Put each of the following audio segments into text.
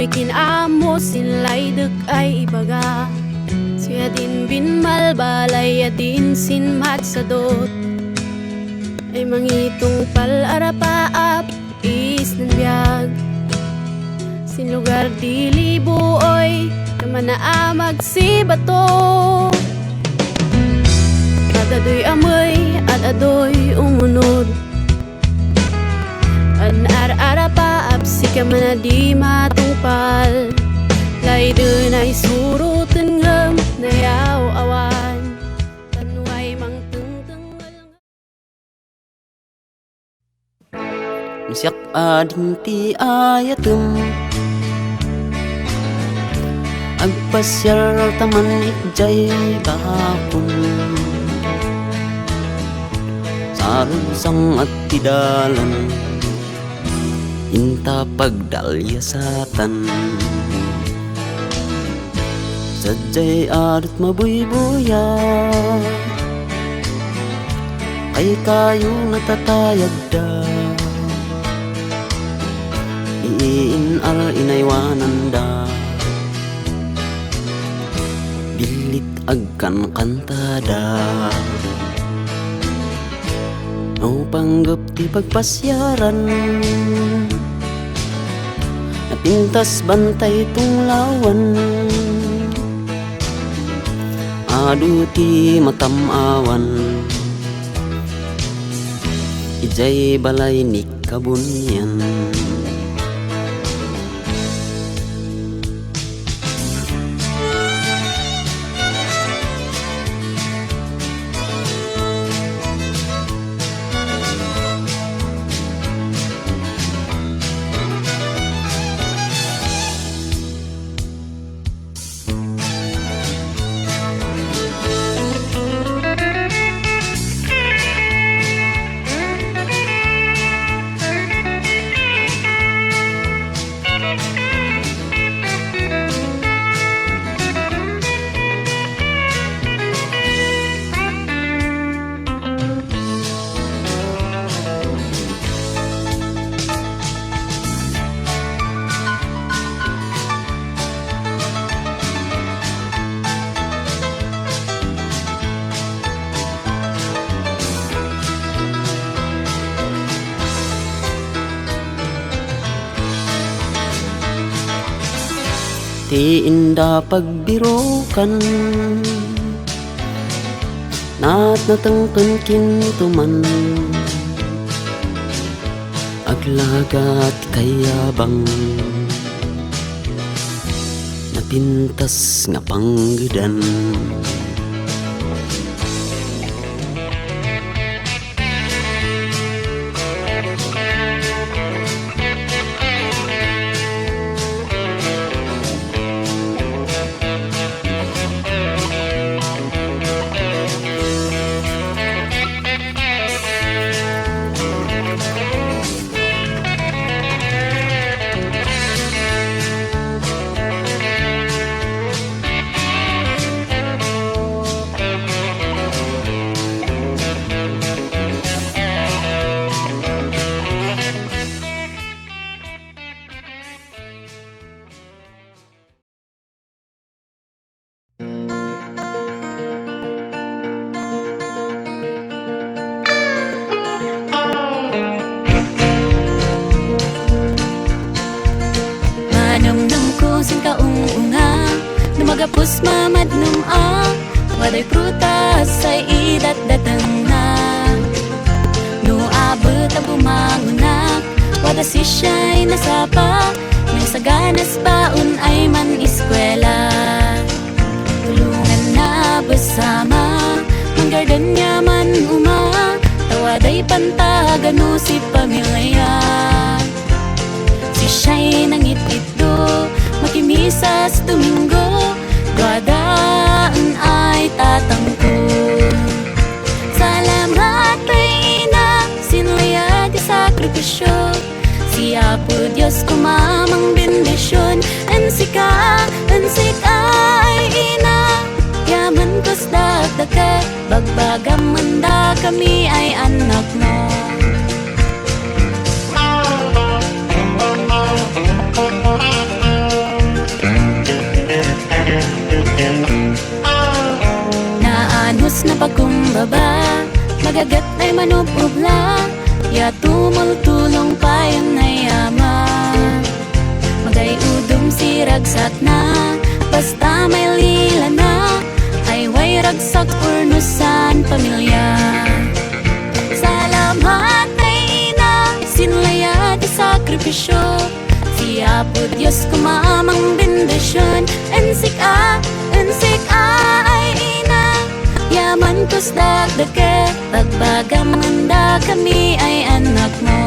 Adoy kinamo sila'y ay ibaga. Siya din binmal balay adin sinmat sadot. Ay mangitong palarapaap is nanbiyag. Sinugar dili buoy kamanaamag si bato. At adoy amoy at adoy umunod. An ar-arapaap si kamanadi matungpal. Lay dun ay surutan ngam na yaw awan. Tanway mang teng-teng walang. Siyak ading ti ayatem agpasyar taman ikjay kahapon. Sarusang at tidalan inta pagdalyasatan. Sadyay adat mabuybuya kay kayo natatayag da. Iinal inaywanan da bilit agkan kantada. No panggap ti pagpasyaran napintas bantay tunglawan. Adu ti matamawan ijay balay ni kabunyan. Ti inda pagbirokan naat natangkan kintuman. Aglagat kayabang napintas nga panggedan. Magapos mamadnum waday prutas ay idat-datang na. No abot ang bumangunak wada si siya'y nasapa. May saganas baon ay man eskwela. Tulungan na bersama manggardan niya man tawaday pantagano si pamilya. Si siya'y nangit-ito makimisas Domingo. Duadaan ay tatangkol. Salamat ay ina sinlaya di sakripisyo. Siya po Diyos kumamang bendisyon. Ansika ay ina yaman kos dagdaga. Bagbagam manda kami ay anak mo. baba, magagat ay manupubla, ya tumultulong payon na yaman. Magay udum si ragsat na, basta may lila na, ay way ragsak urnusan pamilya. Salamat ay ina, sinlaya di sakripisyo, siya po Diyos kumamang bendasyon. Ensik ay ina, yaman ko's dagdake, pagbaga manganda kami ay anak mo.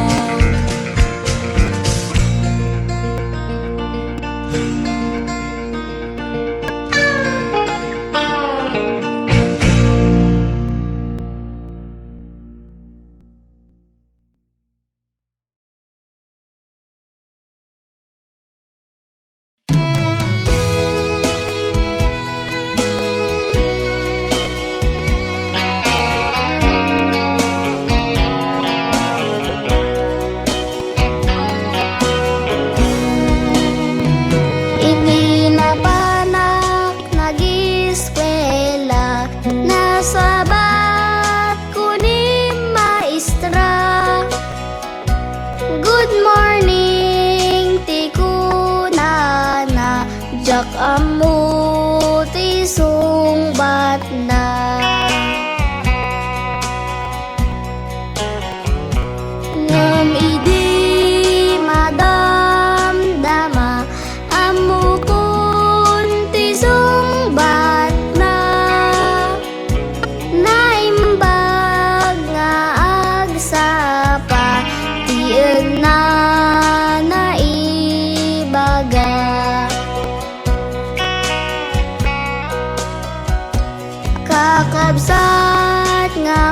Kakabsat nga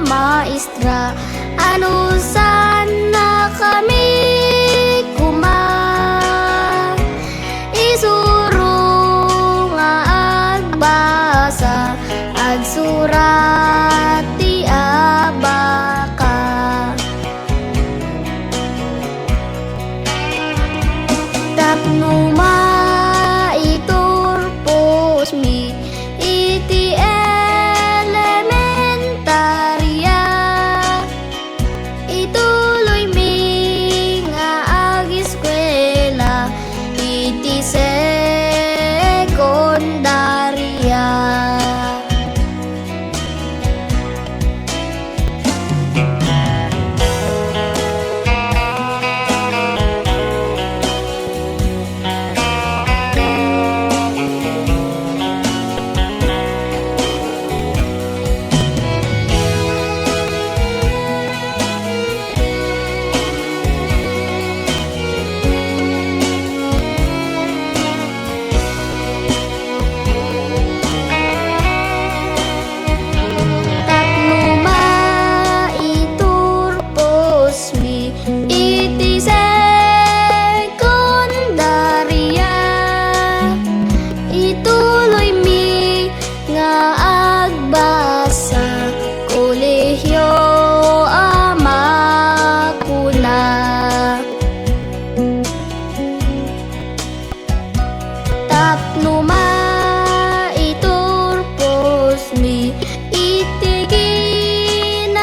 maestra, ano sana kami kuma, isuro nga agbasa, agsurat ti abaka. Tapno maiturpos mi iti elementarya, ituloy mi nga ag-eskwela iti sekondarya. Tapno maiturpos mi iti kinamaestro,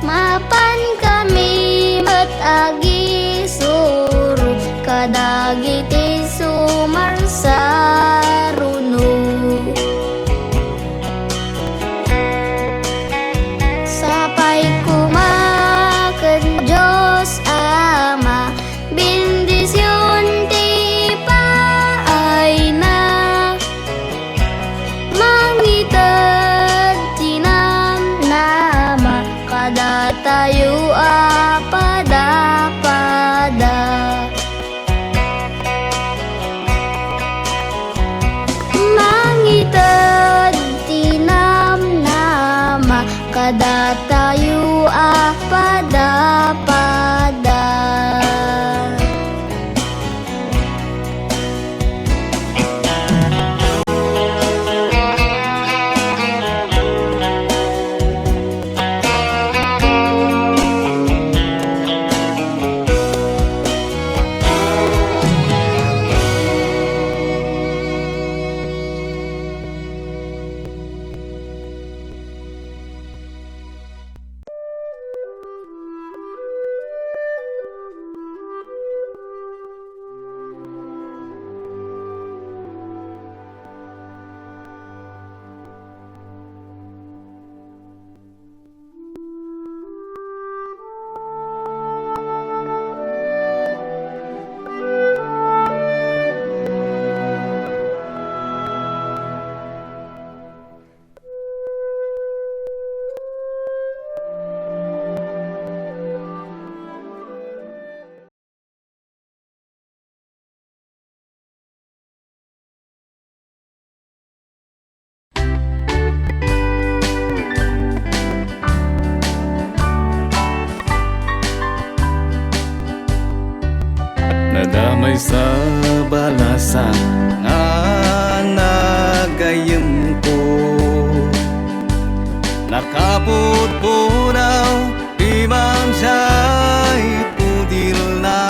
mapan kami matagi suro kadagiti sumarsaruno. Sapay kumaken Diyos Ama, bendisyon ti paay na, mangited ti namnama, kada tayo apada-pada. Mangited ti namnama, kada tayo apada-pada. sa balasan nga nagayem ko. Nakapudpunaw di man siya'y pudil na,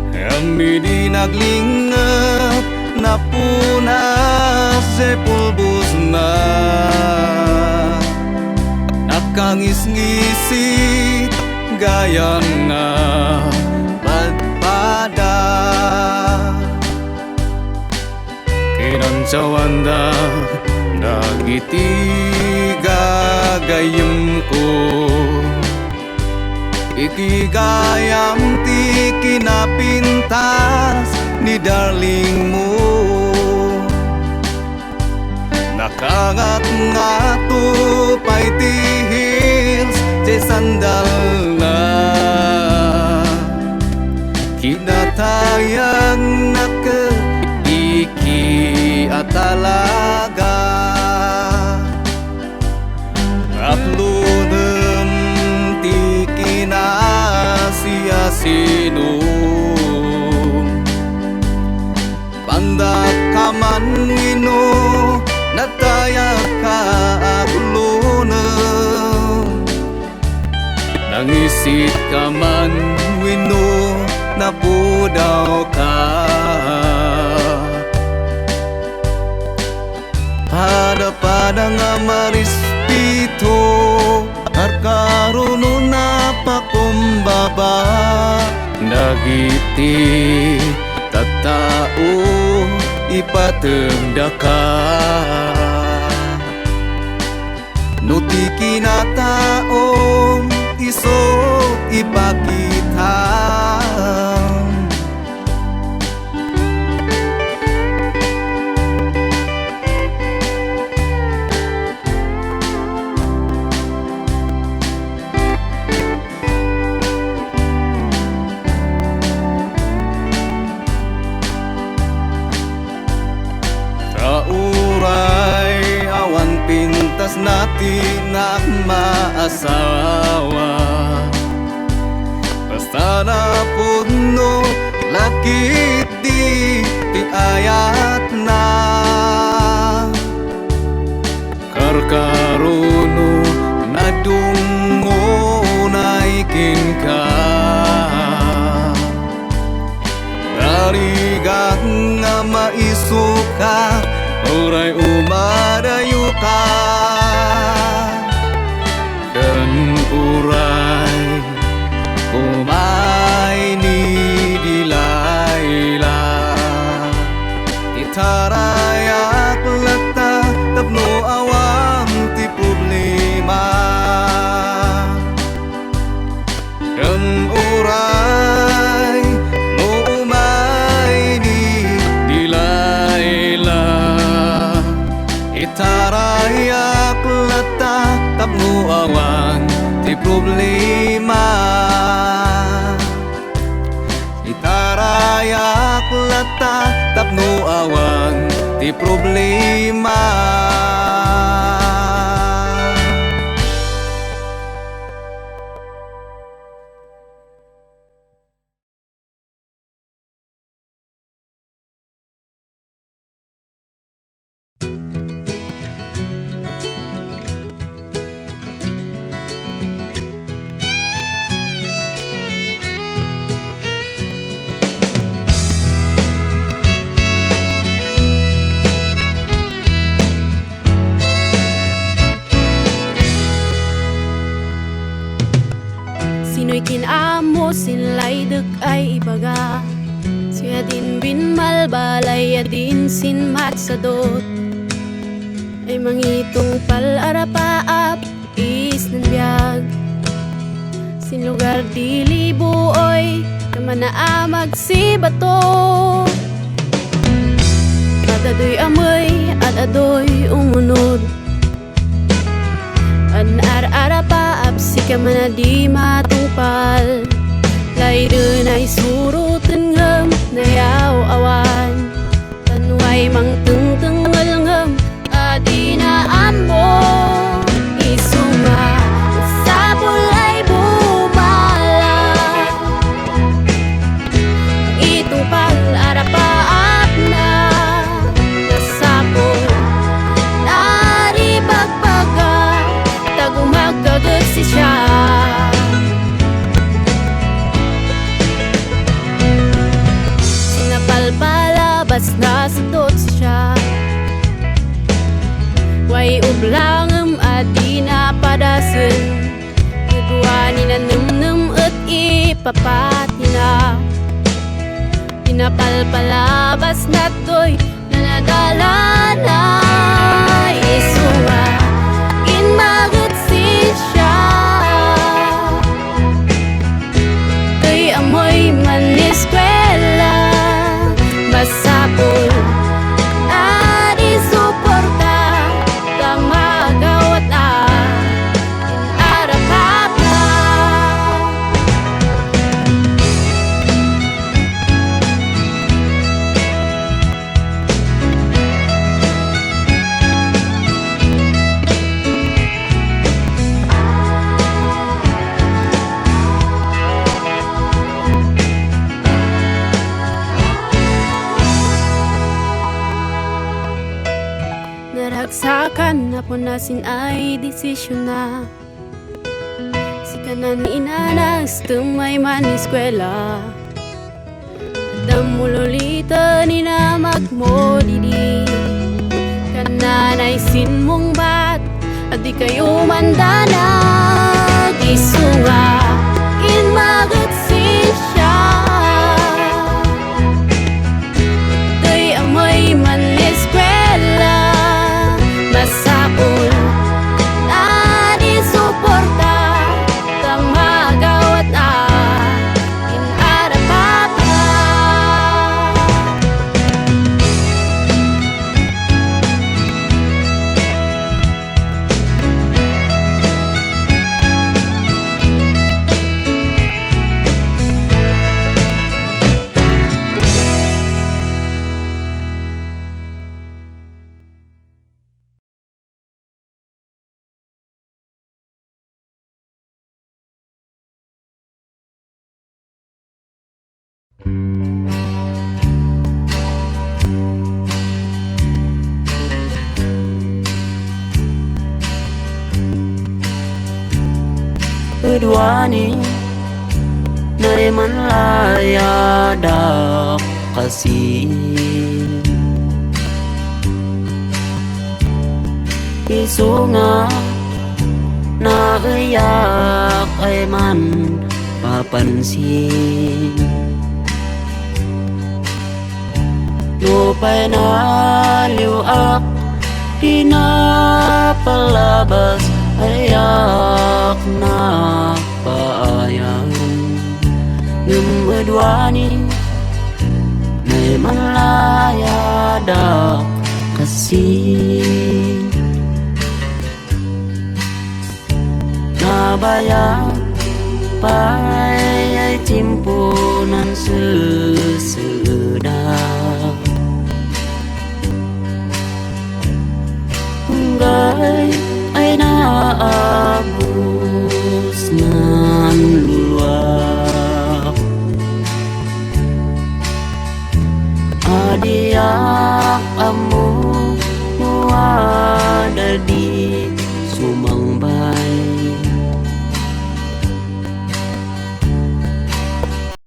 kami di naglingap na punas sa pulbos na. Nakangis-ngisit gaya nga padpada, kinansawanda dagiti gagayem ko. Ikigayam ti kinapintas ni darling mo, nakangat-ngato pa'y tihils di sandal na, kinatayang nakaiki at talaga. Uploadem ti kinasiasino, pandak kaman ngino natayak ka agluna, nangisit ka man wino napudaw ka. Pada nga marispito arkaruno na pakumbaba, nagiti tattao ipatenda ka. Nuti kinataong iso ipakita, uray awan pintas natin na maasawa, basta na puno lakit di ayat na, karkaruno na dungo naikin ka, narigang nga maisuka uray umadayo ka. Ken uray umay ni dilayla, itarayak lata tapno awang ti problema. Ken uray no umay ni dilayla, itarayak lata tapno awan ti problema. Itarayak lata tapno awan ti problema. Sino'y kinamo sila'y dek ay ibaga, siya din binmal balay adin sin matsadot, ay mangitong palarapaap is nanbiyag, sin lugar di libo oy kamanaamag si bato. At adoy amoy at adoy umunod, an ar-arapaap si kamana di matungpal, layden ay surutin ngam nayaw awan, tanway mang teng-tengal ngam adinaan mo. Isunga sa bulay bumala, Way ublangem adina padasen kedua nina nem et ipapatina Nina palpalabas natoy nanadalana Isunga inmaget siya Kay amoy maniskwela Masapol at isuporta Tamagawat inarapapa Naragsakan na po nasin ay desisyon na Si kanan inanas tumay man eskwela Adam mululita ni na magmodidi Kananay sin mong bat At di kayo mandanag Isunga inmagat siya To'y amoy man eskwela Masapul na di suporta Tamagawat inarapapa Kedua ni Nai man laya dak kasih Isunga na iyak ay man papansin Lupay na liwak di na palabas ayak na paayang Ngemadwani May malaya dak kasih Nabayang pay ay timpunan